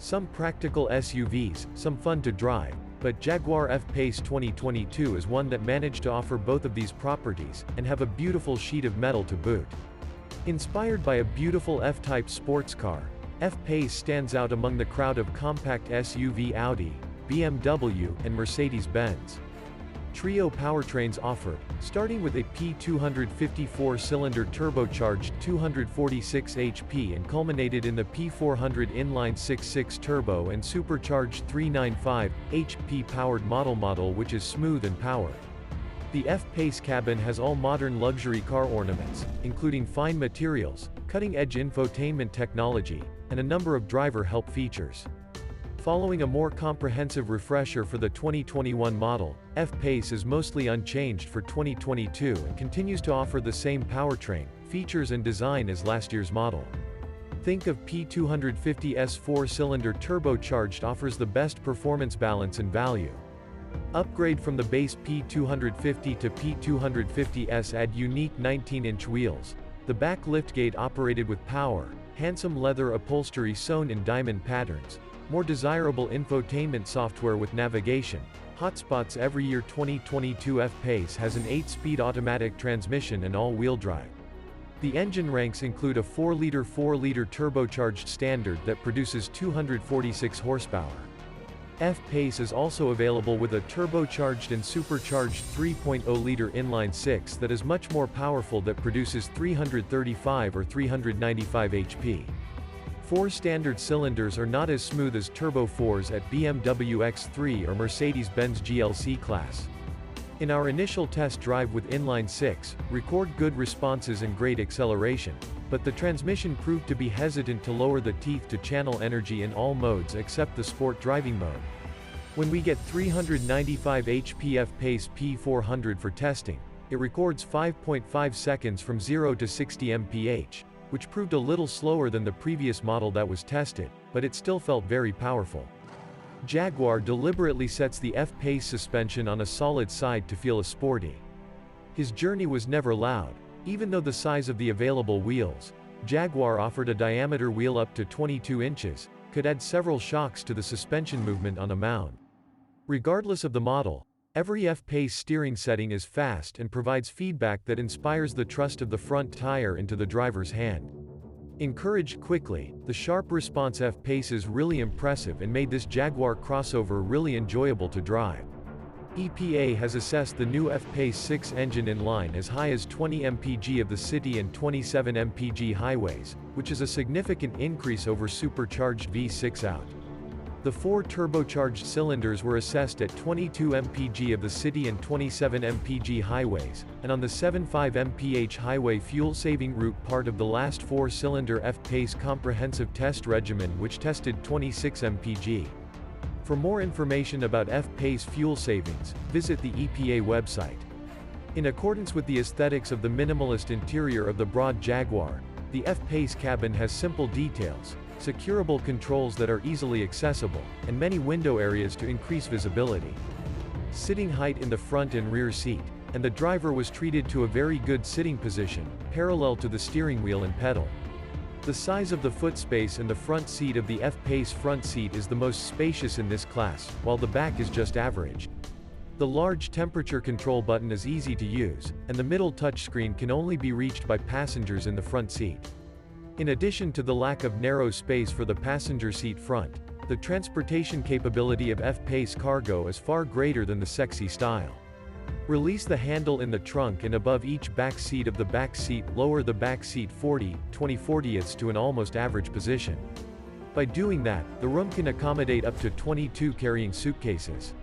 Some practical SUVs, some fun to drive, but Jaguar F-Pace 2022 is one that managed to offer both of these properties, and have a beautiful sheet of metal to boot. Inspired by a beautiful F-Type sports car, F-Pace stands out among the crowd of compact SUV Audi, BMW, and Mercedes-Benz. Trio powertrains offered, starting with a P254-cylinder turbocharged 246 HP and culminated in the P400 inline 6.6 turbo and supercharged 395 HP powered model which is smooth and powered. The F-Pace cabin has all modern luxury car ornaments, including fine materials, cutting-edge infotainment technology, and a number of driver help features. Following a more comprehensive refresher for the 2021 model, F-Pace is mostly unchanged for 2022 and continues to offer the same powertrain, features and design as last year's model. Think of P250's 4-cylinder turbocharged offers the best performance balance and value. Upgrade from the base P250 to P250s add unique 19-inch wheels. The back liftgate operated with power, handsome leather upholstery sewn in diamond patterns, more desirable infotainment software with navigation, hotspots. Every year 2022 F-Pace has an 8-speed automatic transmission and all-wheel drive. The engine ranks include a 4-liter turbocharged standard that produces 246 horsepower. F-Pace is also available with a turbocharged and supercharged 3.0-liter inline 6 that is much more powerful that produces 335 or 395 HP. 4 standard cylinders are not as smooth as Turbo 4s at BMW X3 or Mercedes-Benz GLC class. In our initial test drive with inline 6, record good responses and great acceleration, but the transmission proved to be hesitant to lower the teeth to channel energy in all modes except the sport driving mode. When we get 395 HP F-Pace P400 for testing, it records 5.5 seconds from 0 to 60 mph. Which proved a little slower than the previous model that was tested, but it still felt very powerful. Jaguar deliberately sets the F-Pace suspension on a solid side to feel a sporty. His journey was never loud, even though the size of the available wheels. Jaguar offered a diameter wheel up to 22 inches, could add several shocks to the suspension movement on a mound. Regardless of the model, every F-Pace steering setting is fast and provides feedback that inspires the trust of the front tire into the driver's hand. Encouraged quickly, the sharp response F-Pace is really impressive and made this Jaguar crossover really enjoyable to drive. EPA has assessed the new F-Pace 6 engine in line as high as 20 mpg of the city and 27 mpg highways, which is a significant increase over supercharged V6 out. The 4 turbocharged cylinders were assessed at 22 mpg of the city and 27 mpg highways, and on the 75 mph highway fuel-saving route, part of the last 4-cylinder F-Pace comprehensive test regimen which tested 26 mpg. For more information about F-Pace fuel savings, visit the EPA website. In accordance with the aesthetics of the minimalist interior of the broad Jaguar, the F-Pace cabin has simple details, securable controls that are easily accessible, and many window areas to increase visibility. Sitting height in the front and rear seat, and the driver was treated to a very good sitting position, parallel to the steering wheel and pedal. The size of the foot space in the front seat of the F-Pace front seat is the most spacious in this class, while the back is just average. The large temperature control button is easy to use, and the middle touchscreen can only be reached by passengers in the front seat. In addition to the lack of narrow space for the passenger seat front, the transportation capability of F-Pace Cargo is far greater than the sexy style. Release the handle in the trunk and above each back seat of the back seat, lower the back seat 20/40ths to an almost average position. By doing that, the room can accommodate up to 22 carrying suitcases.